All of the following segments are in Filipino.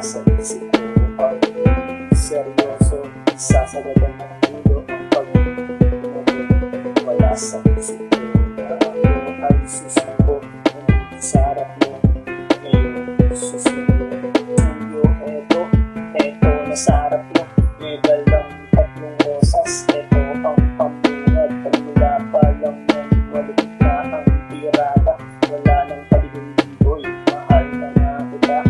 sa isip ko pag seryoso, isasagadan ng ulo ang pag-ibig. Wala sa isip ko na ako ay susuko ng sa harap mo. Ngayon susuko tuyo, eto na sa harap mo. Legal lang tatlong rosas, eto ang pamungat. Pagmula pa lang yan, maligit na ang tirada. Wala nang paligoy, mahal na nga kita.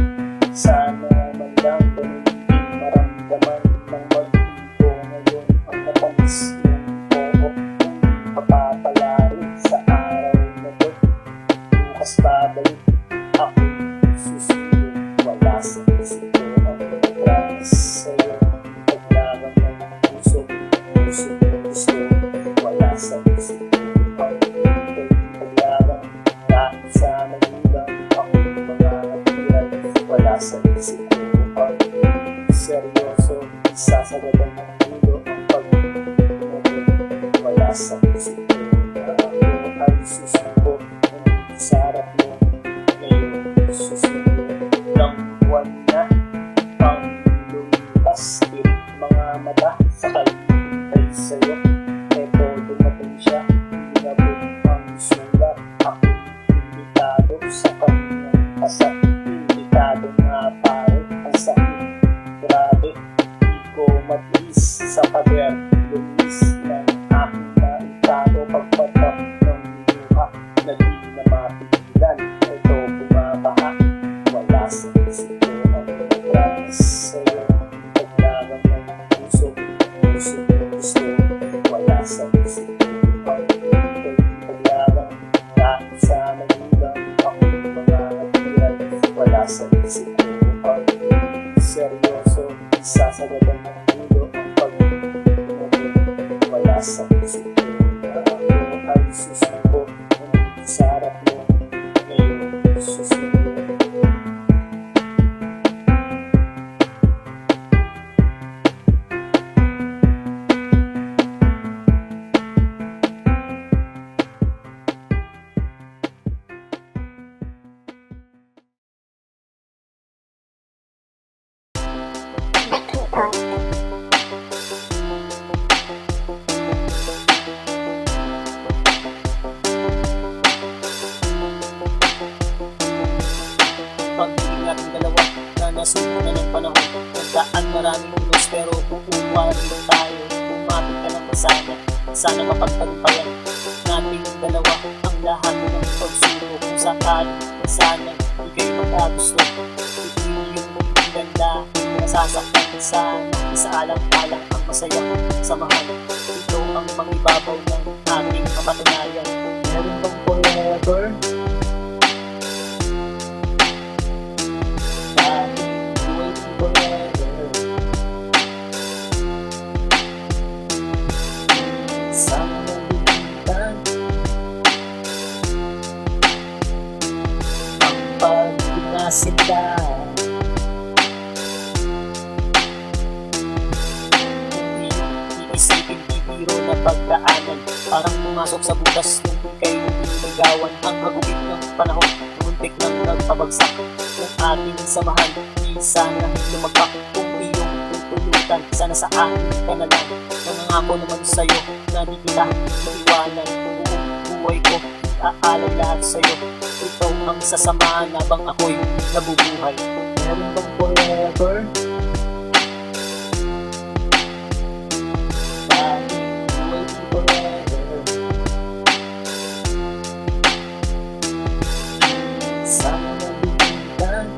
Sana man lang ganun din maramdaman ng mag-ibo. Ngayon ang matamis yung oo, mapapala rin sa araw na to. Bukas babalik ako susunod. Wala sa isip ko ang matras sa'yo. Paglaban ng puso gusto. Wala sa isip ko ang paglaban. Kahit sa magulang ako mga hatiran. Wala sa isip ko ang seryoso, isasagadan ng ulo ang pag-ibig. Wala sa isip ko na ako ay susuko ng sa harap mo. Ngayon susunod ng buwan na ang lumipas. Tirik mga mata sa kalibay sa'yo. Eto dumating siya, inabot ang sulat. Ako imbitado sa kanyang kasal. Imbitado nga pare, ang sakit. Grabe, di ko matiis sa pader. Lumis ng aking naitado. Pagpatak ng luha na di na mapigilan. Ito bumabaha. Wala sa isip ko ang matras sa'yo. Paglaban ng puso gusto. Wala sa isip ko ang paglaban. Kahit sa magulang ako mga hatiran. Wala sa isip ko ang seryoso, isasagadan ng ulo ang pag-ibig. Wala sa isip ko na ako ay susuko ng sa harap mo. Ngayon susunod. Pag-ibig natin dalawa na nasuko na ng panahon. Nagdaan maraming unos pero kukuha rin tayo. Umapit ka ng masana, sana mapagtagumpayan natin yung dalawa ang lahat ng pagsubok. Kung sakali, sana di kayo magkagusto. Ipili yung maging ganda, hindi nasasaktan. Sana isaalang-alang ang masayang samahan. Ito ang mangibabaw ng ating kapatunayan. Meron bang forever? Sila hindi iisipin bibiro na pagdaanan. Parang pumasok sa butas nung ika'y niligawan. Ang hagupit ng panahon, muntik nang nagpabagsak ng ating samahan. Di sana lumagpak kung iyong tutulutan. Sana sa akin ka na lang. Nangangako naman sa'yo na di kita iiwanan. Buong buhay ko aalay lahat sa'yo. Ito ang sasamahan habang ako'y nabubuhay. Meron bang forever? Waiting forever. Sana nabibigyan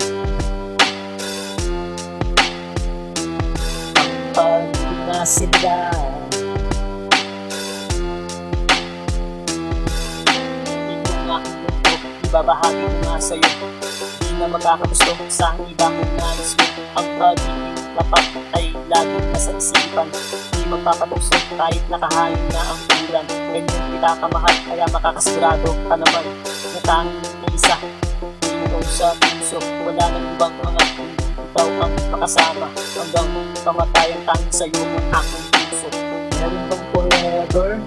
ang pag-ibig na sila. Ibabahagi ko nga sa'yo, di na magkakagusto sa iba kong nais mo. Ang pag-ibig tapat ay laging nasa isipan. Di magpapatusok kahit nakahain na ang ulan. Ganyan kita kamahal, kaya makakasigurado ka naman na tanging isa. Ikaw sa puso, wala nang ibang mga hindi ikaw ang makasama. Hanggang kamatayan tanging sa'yo ang aking puso. Meron bang forever?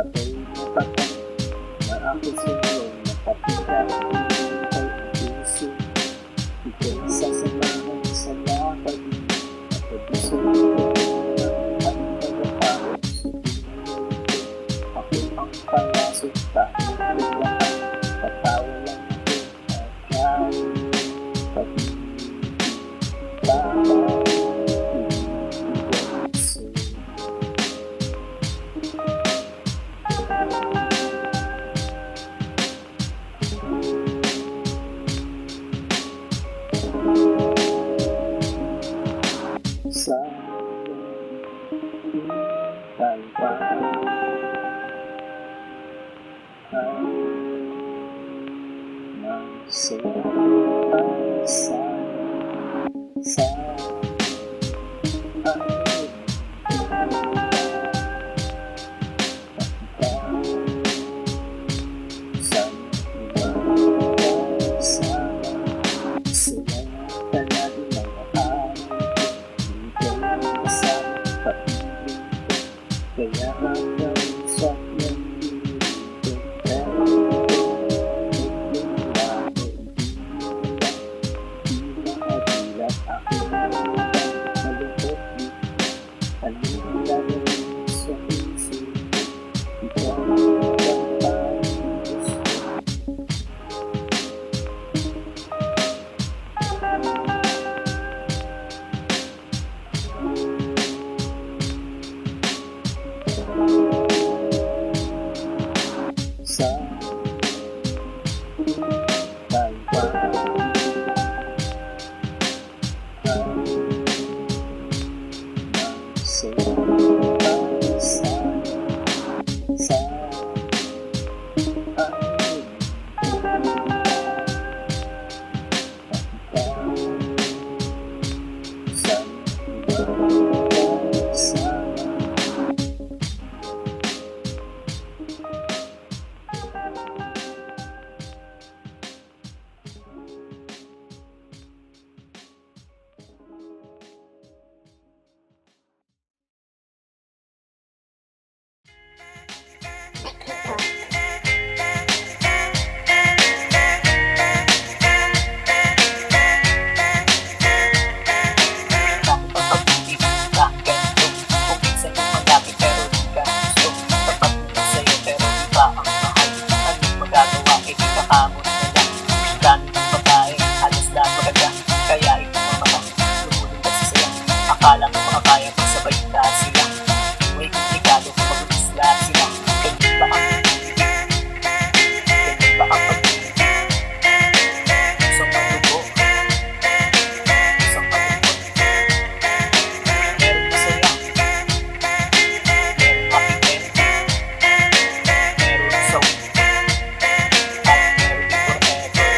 patay na patay na ako sa'yo, nakatira ay puso. Ika'y sasamahan sa lakad at gusto ko at nagapawag sa tingin. Ako ang pangasok kahit biglaan, patawa lang ako at kaya pag-ibig tama. Sa talpa ay nagsasay sa akin. Sa ibang sana sila palagi ng kaya hanggang sa nandito pero yung lalo di makadilat ako malungkot dito anong lalawin sa isip ikaw ang pagpapos sa talpa ay nagsasay sa akin. Sa ibang sana akala mo makakaya pag sabay lahat sila. May komplikado kung magulis lahat sila. Ganyan ba ang pag-ibig? Ganyan ba ang pag-ibig? Isang malubo, isang malungkot. Meron masaya, meron makikita, meron sawi, at meron din forever.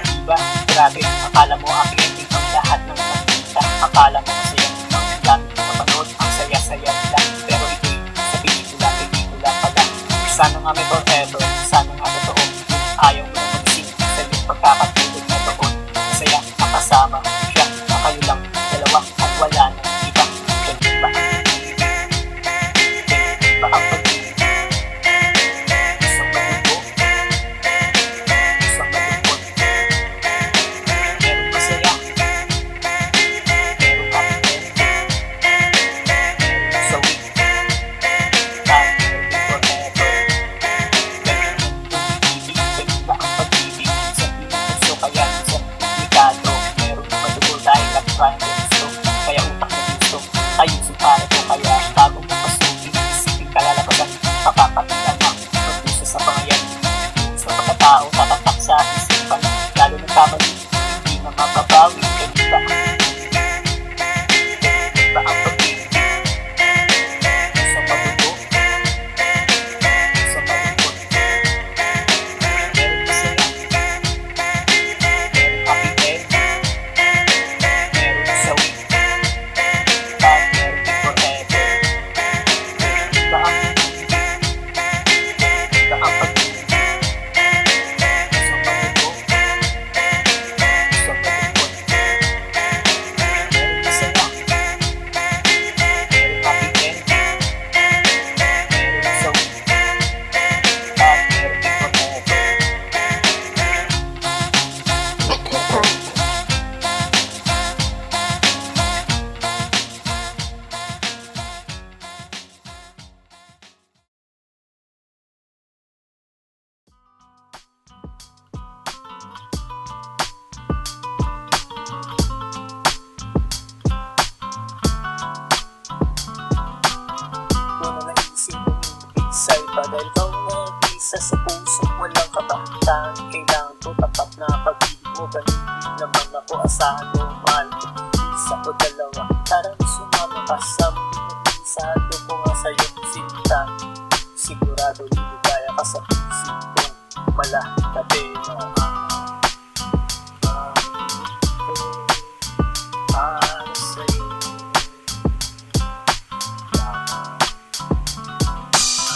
Diba? Grabe, akala mo aking ending ang lahat ng akala mo masaya ang dami mapanood ang saya-saya nila pero ito'y sa pelikula pala. Sana nga may forever, sana nga totoo. Ayaw mo na mag-sing sa iyong pagkakatulog na doon. Masaya, makasama siya, na kayo lang dalawa at wala nang iba. Ganyan ba ang pag-ibig? Ganyan ba ang pag-ibig? Isang malubo, isang malungkot. Meron masaya, sa'yo pa dahil ikaw nag-isa sa puso, walang kabataan. Kailangan ko tapat na pag-ibig mo, ganun din naman ako, asahan mo, mahal ko. Isa o dalawa, tara na sumama ka sa mundo, isado ko nga sa'yo sinta. Sigurado liligaya ka sa isip kong malakate na para sa'yo.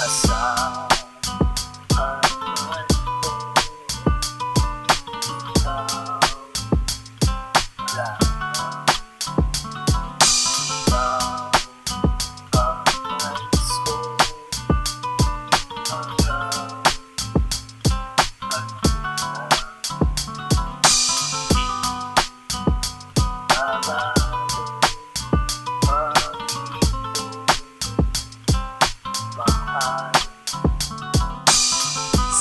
Asahan man ko, ikaw lang.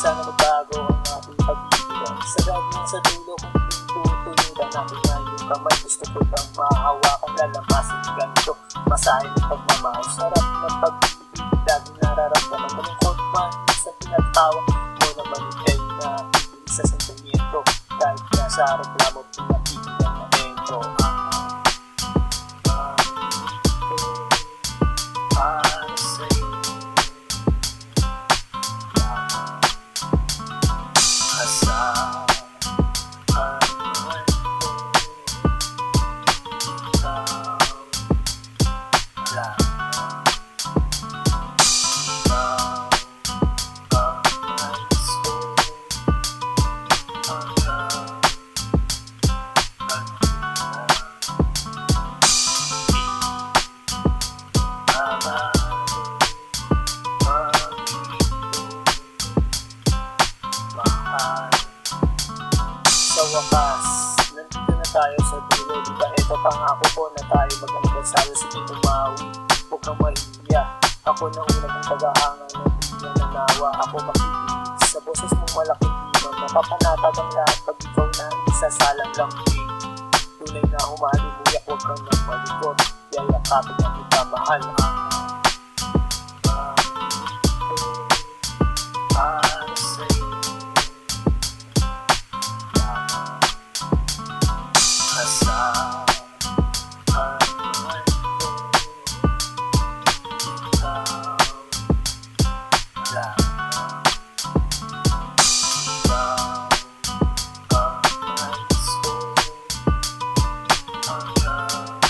Sana magbago ang ating pag-ibigan. Sagad mo sa dulo kung tutulugan ako na yung kamay. Gusto ko bang mahawakan, lalamasin ganito, masahin ng pagmamahal. Sarap ng pag-ibig, laging nararamdaman. Malungkot man sa pinagtawa mo naman ikay na ibig sa sentimiento. Kahit nasa reklamo, pinakitigan na ito. Para sa'yo. Asahan man ko, ikaw lang. Ikaw ang nais ko, hanggang sa wakas, nandito na tayo sa dulo. Diba ito pangako ko na tayo mag-anibersaryo, sige tumawi, huwag kang mahiya. Ako na una mong tagahanga na di na nanawa. Ako makikinig sa boses mong malaking dimang, napapanatag ang lahat pag ikaw na isasalang lambing. Tunay na humalimuyak, huwag kang nang malikot, yayakapin na kita mahal. Para sa'yo. Asahan man ko, ikaw lang. Ikaw ang nais ko, hanggang mahal.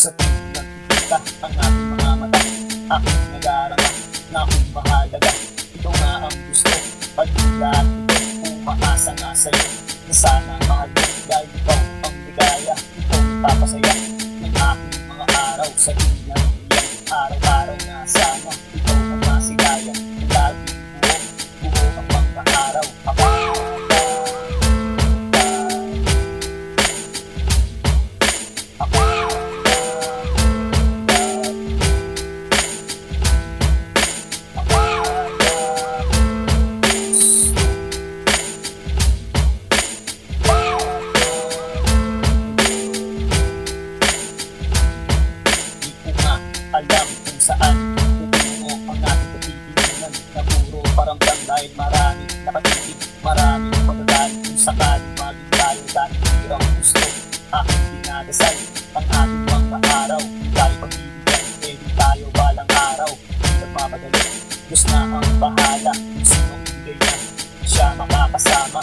Sa tuwing nagkikita ang ating mga mata, aking nag-aaral na kung mahalaga. Ito nga ang gusto, pag-ilat ito, umaasa nga sa'yo, na sana mahal mo dahil ikaw ang ligaya. Ikaw ang papasaya ng aking mga araw, sa ilang iyan araw-araw na sana ikaw ang masigaya. Laging buo ang mga araw, alam kung saan tutungo ang ating pagtitinan na puro paramdam dahil maraming nakatitig, maraming pagdadaan kung sakaling maging tayo dahil hirang gusto. Aking dinadasal ang ating mga araw, dahil pag-ibigyan, pwede tayo balang araw. Hindi nagmamadali, Diyos na ang bahala, kung sinong bigay na siya makakasama.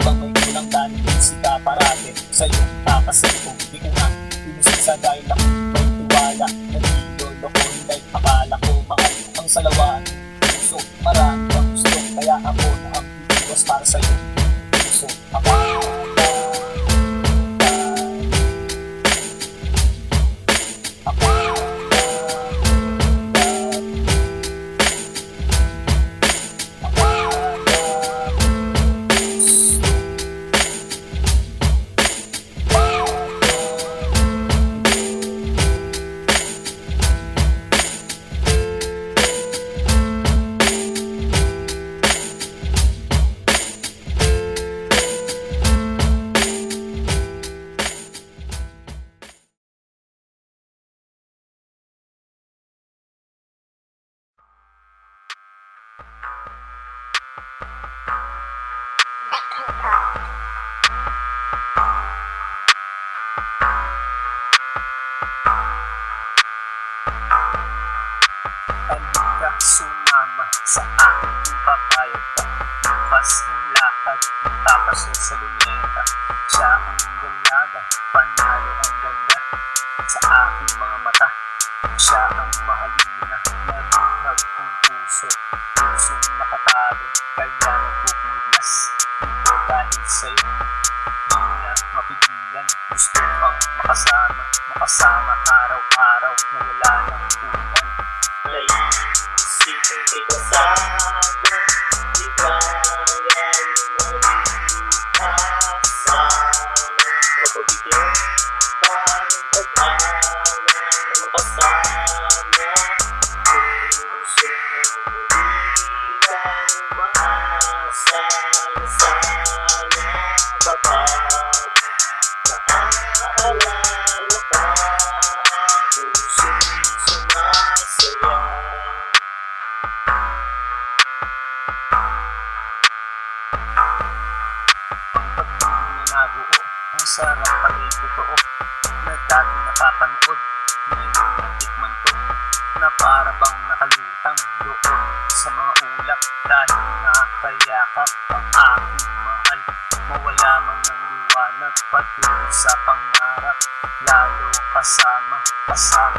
bang may kulang dahil sika parate sa'yo kakasin kung di ko nga inusin sa dahil ako may tiwala nagigolo ko dahil akala ko mahal ang salawaan puso marami ang gusto kaya ako na ang piwas para sa'yo puso ako Halika sumama sa aking papayag ka bukas ng lakad tapos sa luneta siya ang dalaga panalo ang ganda sa aking mga mata siya ang mahalina nagbuhag ang pusong nakatago kaya nagpupuglas ito dahil sa'yo di na mapigilan gusto pang makasama araw-araw na wala ng ulan Naisipin kita sana, di kaya kasama mapabigyan pa ng pag-awa na makasama puso di lang maasa na sana baka naaalala ka puso sumasaya. Nabuo ang sarap pala'y totoo na dati napapanood ngayon natikman ko na para bang nakalutang doon sa mga ulap dahil nakakayakap ang aking mahal mawala man ng liwanag patuloy sa pangarap lalo kasama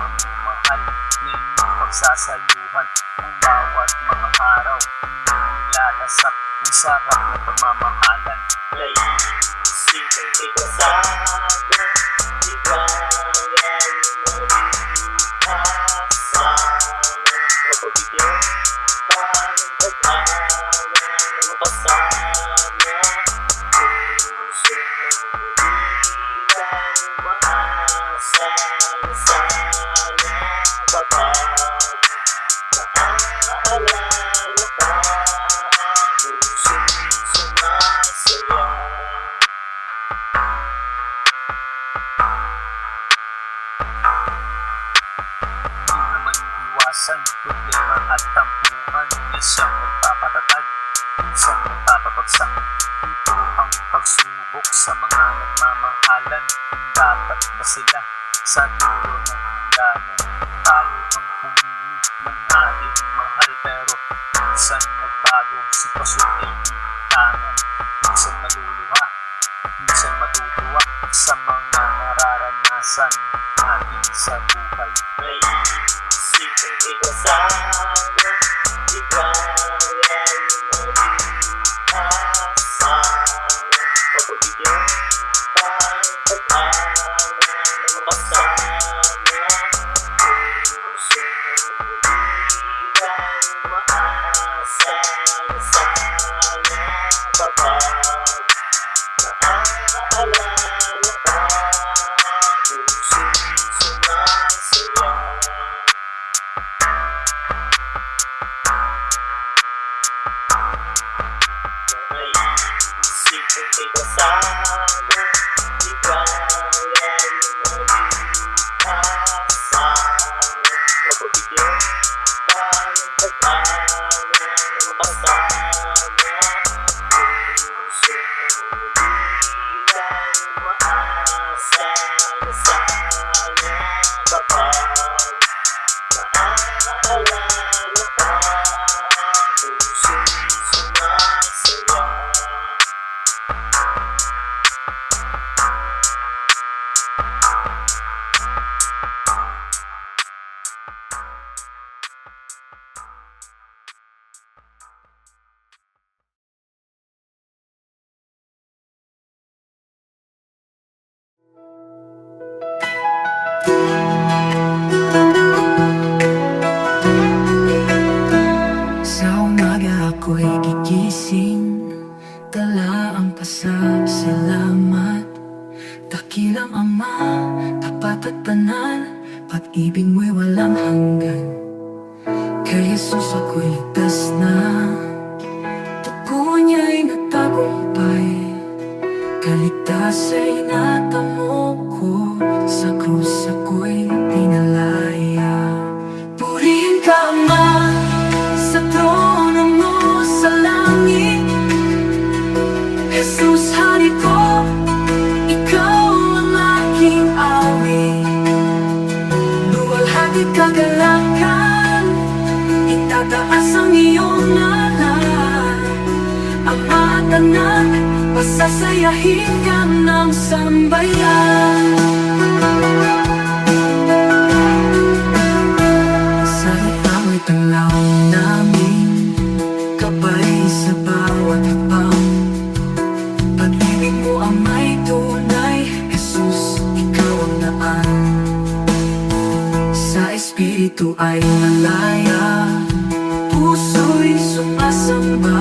mo mahal na inyong pagsasaluhan ang bawat mga araw nilalasap ang sarap na pagmamahalan. Naisipin kita sana, di kaya kasama mapabigyan pa ng pag-awa na makasama puso di lang maasa na sana baka naaalala ka puso sumasaya. Di naman iwasan problema at tampuhan na siyang nagpapatatag minsan nagpapabagsak ito ang pagsubok sa mga nagmamahalan kung dapat ba sila sa dulo ng hangganan tayo ang pumili ng ating mahal pero minsan nagbago sitwasyon ay tangan minsan maluluha minsan matutuwa sa mga nararanasan natin sa buhay. Naisipin kita sana, di kaya kasama mapabigyan pa ng pag-awa na makasama puso di lang maasa na sana baka naaalala ka puso sumasaya. Pasasalamat, dakilang Ama, tapat at banal, pag-ibig mo'y walang hanggan. Kay Jesus ako'y ligtas na, dugo niya'y nagtagumpay. Kaligtas ay natamo ko, sa krus ako'y pinalaya. Purihin ka, Ama, sa trono mo sa langit. Jesus, hari ko, ikaw ang aking awit. Luwalhati kagalakan, itataas ang iyong ngalan. Ama at anak, pasasayahin ka ng sambayan. Salita mo'y tanglaw namin, gabay sa bawat hakbang. Pag-ibig mo ang may tunay, Jesus, ikaw ang daan. Sa Espiritu ay malaya, puso'y sumasamba.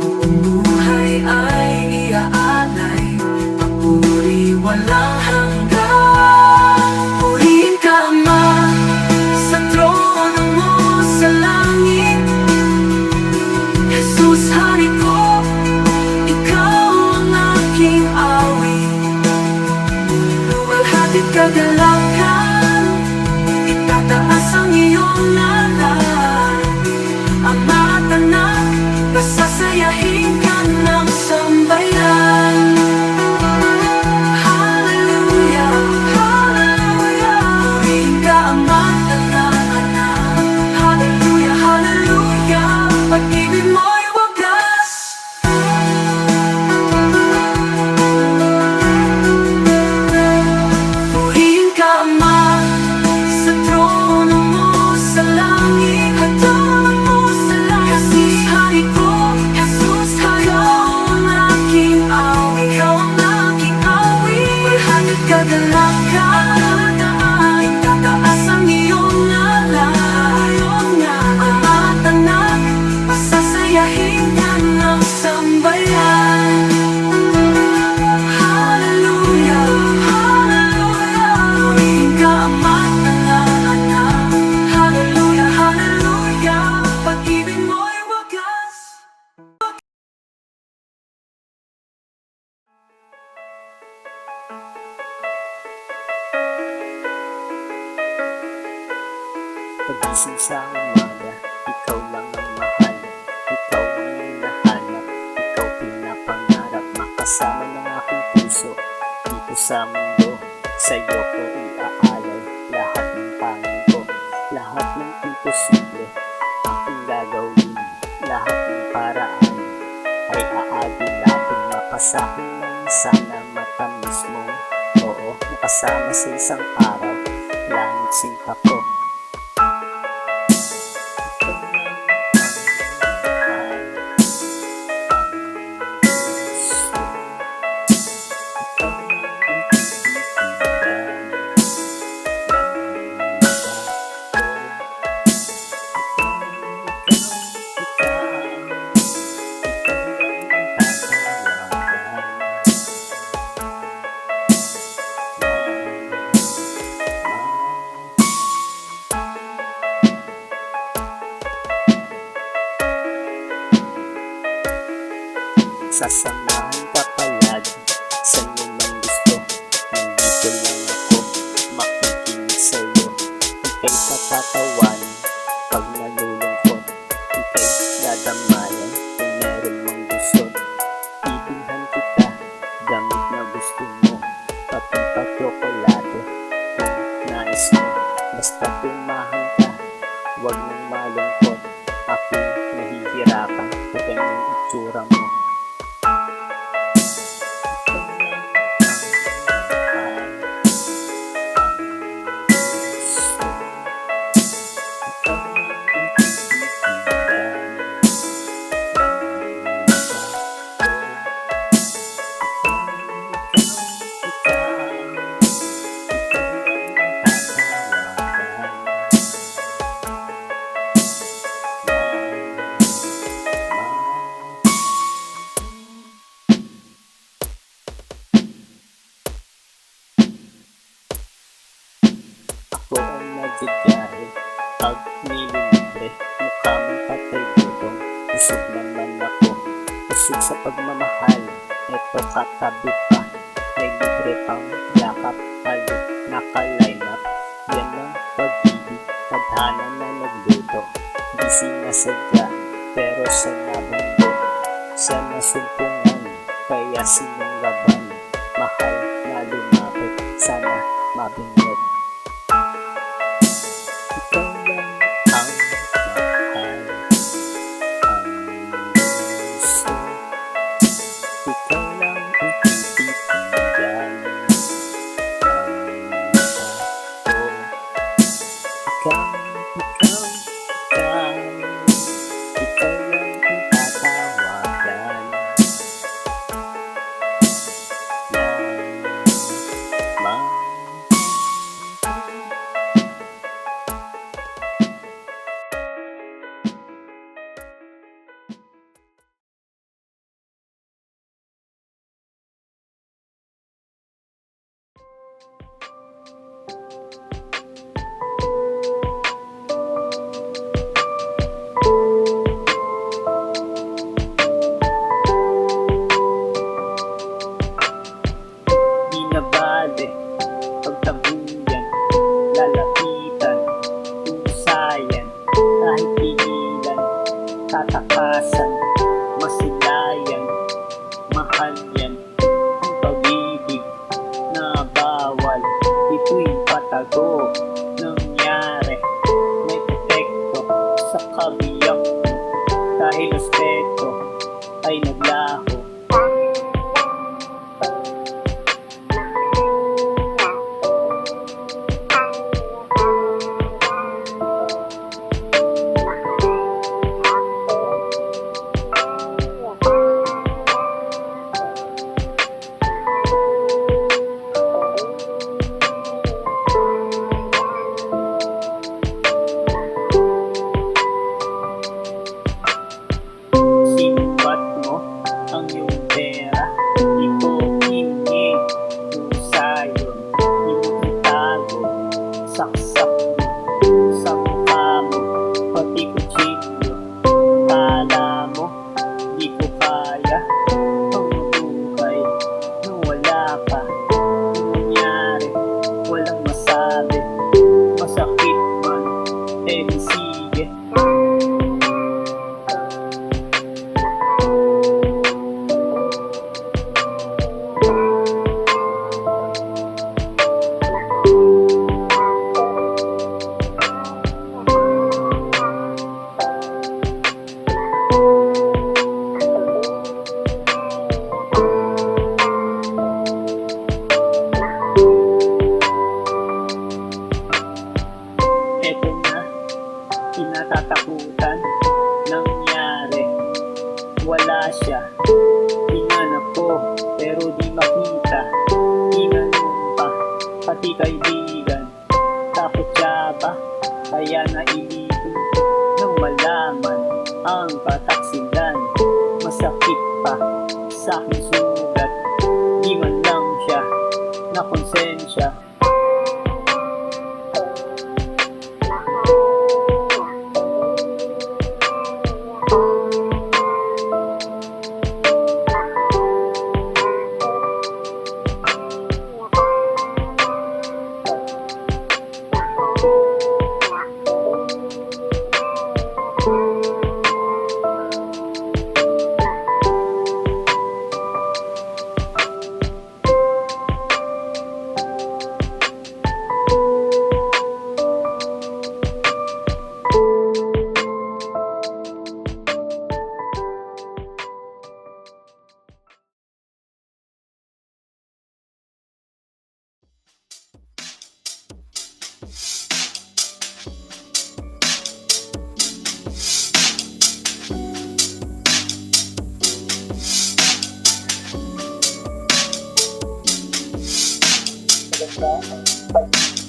Buong buhay ay iaalay, papuri walang hanggan. Purihin ka, Ama, sa trono mo sa langit. Jesus, hari ko, ikaw ang aking awit. Luwalhati't kagalakan, itataas ang iyong ngalan. Ama at anak, pasasayahin ka ng sambayan. Hallelujah, hallelujah. Purihin ka, Ama at anak. Hallelujah, hallelujah. Pag-ibig mo'y wagas. Purihin ka, Ama, sa trono mo sa langit. Hagdanan mo sa langit. Jesus, hari ko, Jesus, ikaw ang aking awit. Ikaw ang aking awit. Walhati't kagalakan, itataas ang iyong ngalan. Ama at anak, pasasayahin ka ng sambayan. Hallelujah, hallelujah. Purihin ka, Ama at anak. Hallelujah, hallelujah. Pag-ibig mo'y wagas. Pagising sa umaga, ikaw lang ang mahal. Ikaw ang hinahanap, ikaw pinapangarap. Makasama ng aking puso, dito sa mundo. Sa'yo ko iaalay, lahat ng pangin ko. Lahat ng imposible, aking gagawin. Lahat ng paraan, ay aagilapin. Mapasahin lang sana matamis mo. Oo, makasama sa isang araw, langit sinta ko. estudyante. Pag nililibre, mukha mong patay gulong. Busog naman ako, busog sa pagmamahal. Eto katabi pa, may libre pang yakap. Halik, naka-line up. Yan ang pag-ibig, tadhana na nagluto. Di sinasadya, pero sa nabundo. Siya nasumpungan, kaya sinunggaban. Mahal na lumapit, sana mabinyag. Ikaw lang ang mahal, ang gusto. Ikaw lang ang tititigan ng mata ko. Ikaw, ikaw, ikaw. Ikaw lang ang tatawagan ng mahal. Di na bale, pagtabuyan, lalapitan, pusayan, kahit pigilan, tatakasan, masilayan, mahal yan, ang pag-ibig na bawal, ito'y patago, nangyari, may epekto sa kabiyak mo, dahil respeto ay naglaho. Sinubat mo ang iyong pera, di ko hingi, husayon, di mo itago, saksak mo sa mukha mo, pati kutsilyo. Kala mo, di ko kaya ang mabuhay nung wala ka. Ang nangyari, walang masabi, masakit man, eh di sige. Eto na, kinatatakutan, nangyari, wala siya. Hinanap ko, pero di makita, tinanong pa, pati kaibigan. Takot siya ba, kaya nailipin, nang malaman ang pataksilan. Masakit pa sa aking sugat, di man lang siya na konsensya.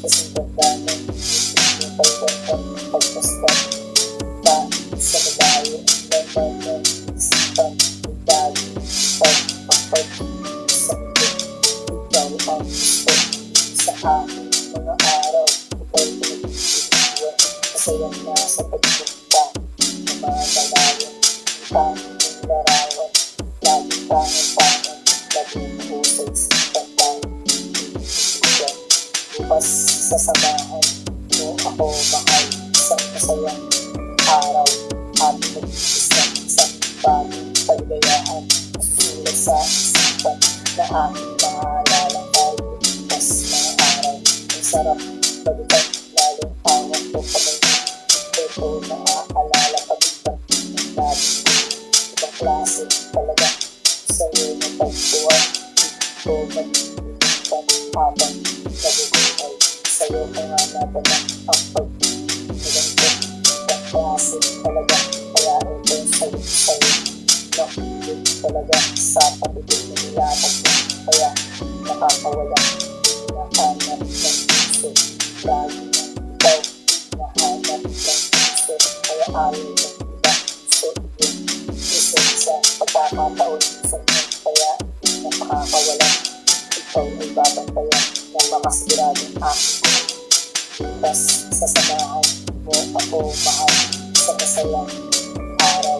Kasing ganda ng isip mo pagkakang pagpastan pa sa babae ang ganda ng isipan ng dali pagpapag sa ito. Ikaw ang gusto sa aking mga araw, ikaw pinag-isip masayang nasa pagpunta na mga kalayan, ang tanging larawan, laging tangan-tangan, laging pusay sipan tayo, ibigyan. Bukas sasamahan mo ako mahal, isang masayang araw, ating nag-iisang isang bagong kaligayahan, masusulat sa isipan na aking maalala tayo, bukas mga araw, ang sarap balikan, lalong awang ko kamay mo, ito naaalala pagitan ng labi, ibang klase talaga, sa'yo na pagbuwan, ito malilimutan habang nabubuhay, sa'yo ka nga nadala ang pag-ilanto, ibang klase talaga, kaya ito sa'yo, nakulit talaga sa pagiging na nilapag mo, kaya nakakawala, nahanap ng puso, lagi ng ikaw, nahanap ng puso, kaya ayaw ng iba, so yun, isa pagkakataon sa inyo, kaya napakakawala, ikaw ay babantayan ng makasiradong aking bukas sasamahan mo ako mahal sa masayang araw,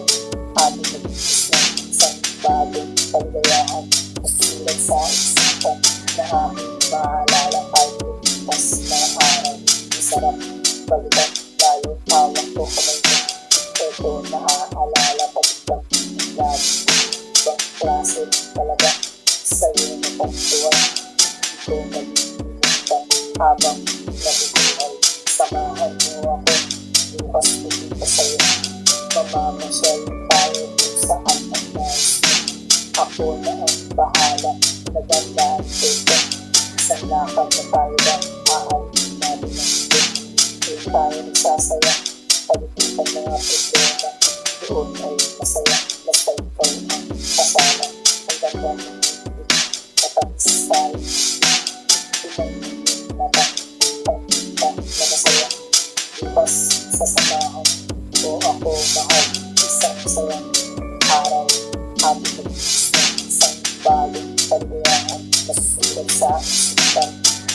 ating nag-iis ng isang bagong kaligayahan, masusulat sa isipan na aking maalala tayo, bukas na araw, ang sarap balikan, lalo tawang ko kamay mo, ito naaalala pagitan ng labi, ibang klase talaga, sa'yo na pagtuwan, ito malilimutan habang nabubuhay, samahan mo ako, bukas pupunta sa'yo, mamamasyal tayo kung saan ang nais mo, ako na ang bahala, nagandaan ko ito, isang lakad na tayo ba, mahalin natin ng ito, doon tayo nagsasaya, palipitan mga problema, doon ay masaya, basta ikaw ang kasama, ang ganda ng ibig, matamis tayo, pinag-ibig natin, pagkita na masaya, bukas sasamahan mo ako mahal, isang masayang araw, ating nag-iis ng isang bagong kaligayahan, masusulat sa isipan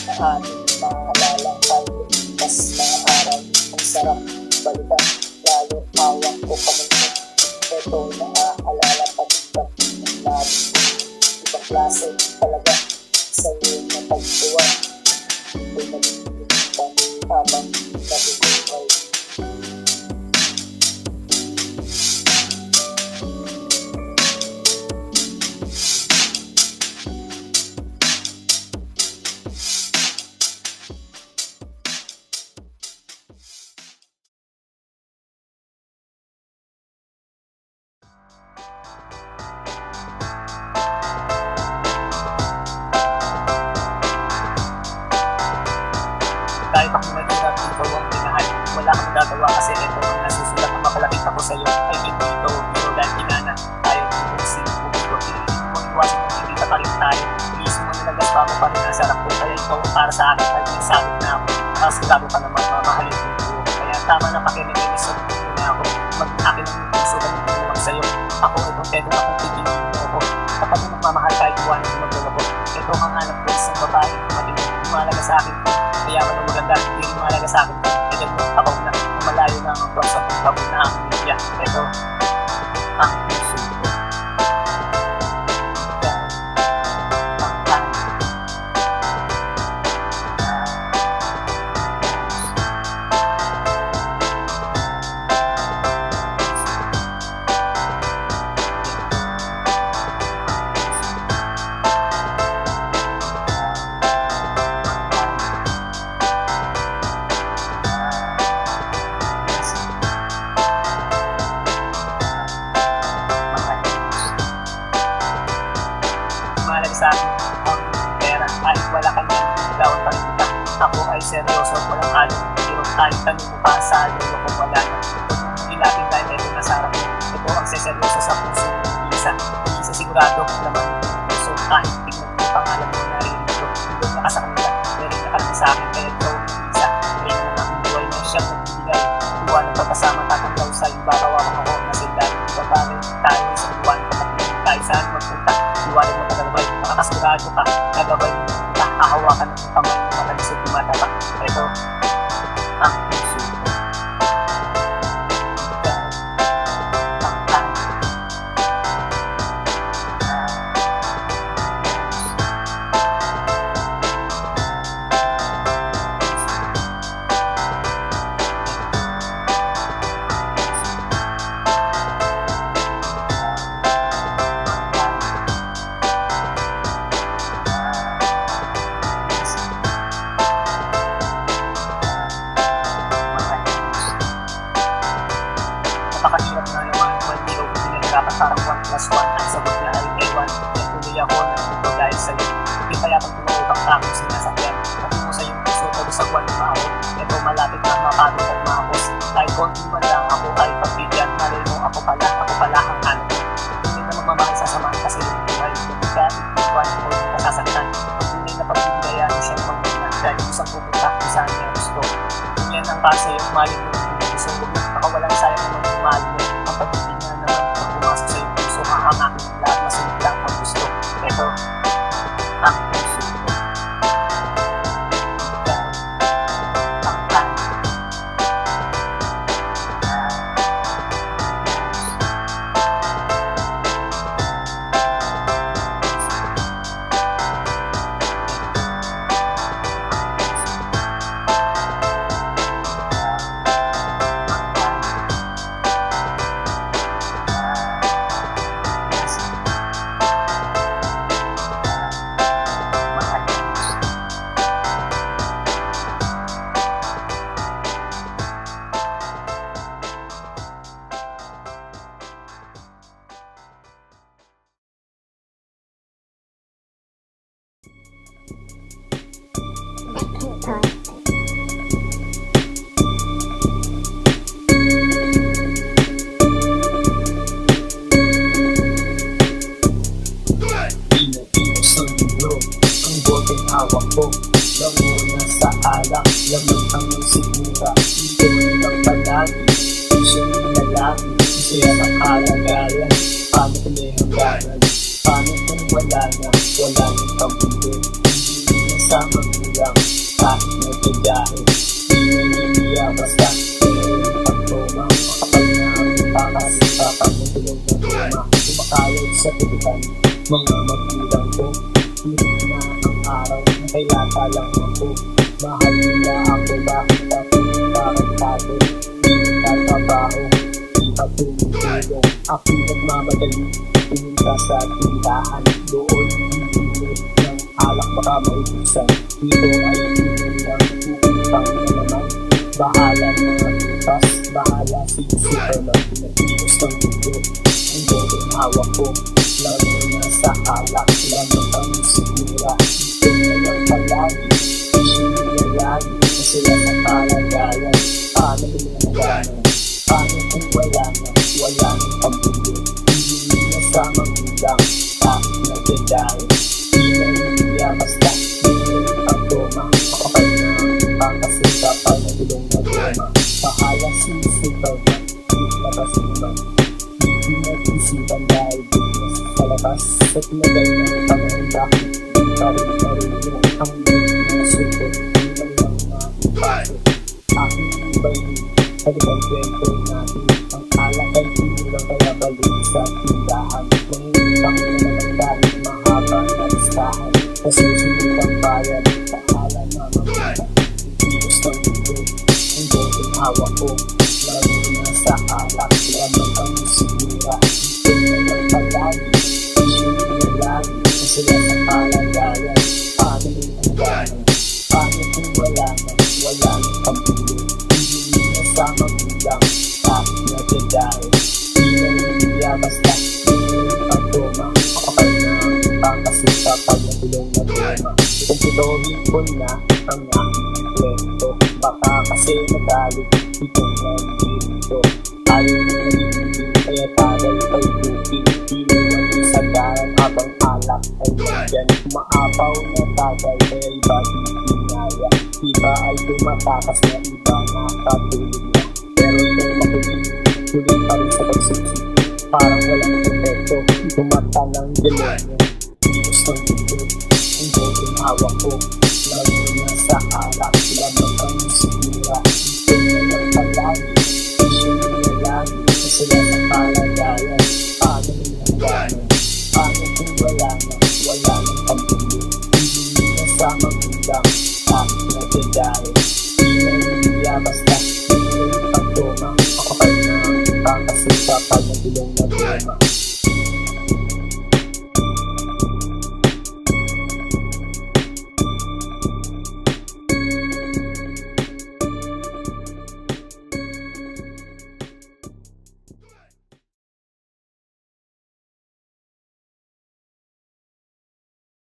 na ating maalala tayo, bukas mga araw, ang sarap balikan, lalo awang ko kamay mo, ito naaalala pagitan ng labi, ibang klase talaga, sa'yo na pagtuwan, ito malilimutan habang nabubuhay. Kahit ako mahirap, ikaw ang minahal. Wala kang magagawa kasi ito ang nasusulat ang makalapit ako sa'yo. Ay hindi ito, biro dahil tinana. Tayo kung sino bumiro. Piliin mo iwasan mo, hindi ka pa rin tayo. Iisip mo nalagas pa mo pa rin ang sarap ko. Kaya ikaw ang para sa akin ay may sabit na ako. Nakasigado ka naman, mamahalin ko buo. Kaya tama na pakinig-inis sa buo na ako. Mag-akin ang puso na hindi mo sa'yo. Ako itong tedo na kung pipiliin mo ako. Kapag mo magmamahal kahit iwanan mo magdala ko. Ito ang hanap ko isang babae. Matinig, lumalaga sa akin. Kaya ako maganda, hindi rin mahalaga sa akin. Kaya mo, ako na, malayo na ang tuwag sa pagkabot na ang media. Ito, ang puso ko. Ikaw, ang tanging. Mahalaga sa akin ang pera kahit wala ka niyan, ikaw ang pagkita. Ako ay seryoso, walang halong biro. Kahit tanong mo pa sa lolo ko wala na. Huwag mong ilapin dahil ito nasa harap mo. Ito ang seryoso sa puso ng isa sigurado naman ng puso. Kahit tignan mo pangalan mo na rin ito, hindi na ka sa kanila, meron na ka lang sa akin, kaya ikaw ang isa. Kaya na ang buhay na siyang nagbibigay. Buwan ng pagkasama tatanggaw sa ibarawawang ako na sila. Ibabagay tayo sa buwan ng pagkakilig tayo saan magpunta. Iwanan mo tagalabay, makakasigurado ka, nagabay mo punta, hahawakan ng kamay mo matalisod lumatapa. Ito, ang puso ko. sa'yo. Di kaya pag tumawag ka akong sinasakyan, pati mo sa iyong puso, pag sa buwan maaw. Ito malapit na mapagod at mahapos. Kahit konti man lang ako ay pagbigyan, malay mo ako pala ang ano. Hindi na magmamahal sa samaan kasi yung buhay. Kung ka ikuan o hindi ka sasaktan, pag hindi na pagbibigayaan siyang pagbinan, dahil isang pupunta kung saan niya gusto. Yan ang kasi yung mali mo ng puso, huwag na nakawalang sayang naman yung mali mo. Ang pag-ibig na naman, pag pumasok sa iyong puso, hahangakin lahat, masunod lang ang gusto. Ito, ang puso ko. Ikaw, ang ano. Pinapinos ng libro, ang boteng hawak ko. Lamuna sa alak, laman ang sigura. Ito nilang palagi, puso ng lalaki. Masaya ng kalagayan, paano kung may hangganan? Paano kung wala nang pamilya? Hindi na sa magulang, kahit nagkagahin. Di naniniya basta, pero yung pagtoma. Makapal na ang takas, kapag natulog ng tuma. Kumakalog sa tubitan, mga magulang ko. Hirap na ang araw, nakalata lang ako. Mahal nila ako, bakit ako tarantado? Di nagtatrabaho, di pa tumutulong. Ako nagmamadali, pumunta sa tindahan. Doon hinihilip ng alak, baka maubusan. Dito ay hinihilip ng puputang na naman. Bahala na bukas, bahala si Superman. Pinapinos ng mundo, ang boteng hawak ko. Lalo na sa alak, lamang ang sigura. Ito na lang palagi, isyo nila lagi. Masaya sa kalagayan, paano pinanaganan? Paano kung wala nang pamilya? Hindi na sa magulang, kahit nagdadaan. Di na hindi basta, di na yung pagtoma. Makapal na ang pangkasipapal na gulong na goma. Bahala si Superman, di labas naman. Di nag-isipan dahil business sa labas. At nagal ng pangandak, di pa rin marunong ang buhay na sukot. Di man lang maipasok. Aking iba'y halikan kwento natin. Ang alak ay tinulang kaya balik sa tindahan. Mangungutang na naman dahil mahaba na listahan. Kasi susunod ang bayan, pahala na mabuta. Pinos ng mundo, ang boteng hawak ko. Lalo na sa alak, lamang ang sigura. Ito na lang palagi, isyo nila lagi. Masaya sa kalagayan, paano rin ang gano'n? Paano kung wala nang pamilya? Hindi na sa magulang, kahit nagdadaan. Di na naniniya basta, di na yung pagtoma. Makapal na ang pangkasita pag nagulong na goma. Kumpitohin ko na ang aking kwento. Baka kasi nagalit itong nandito. Ayaw na nagiging kaya tagal kay bukid. Inuwan sa daran habang alak ay nandyan. Maapaw na tagal kaya iba di pinaya. Iba ay tumatakas na iba nakatulog na. Pero itong makulit, tuloy pa rin sa pagsusi. Parang walang epekto, tumata ng demonyo. Pinos ng mundo, ang boteng hawak ko. Lalo na sa alak, lamang ang sigura. Ito na lang palagi, isyo nila lagi. Masaya sa kalagayan, paano rin ang gano'n? Paano kung wala nang pamilya? Hindi na sa magulang, kahit nagdadaan. Di na naniniya basta, di na yung pagtoma. Makapal na ang pangkasita pag nagulong na goma.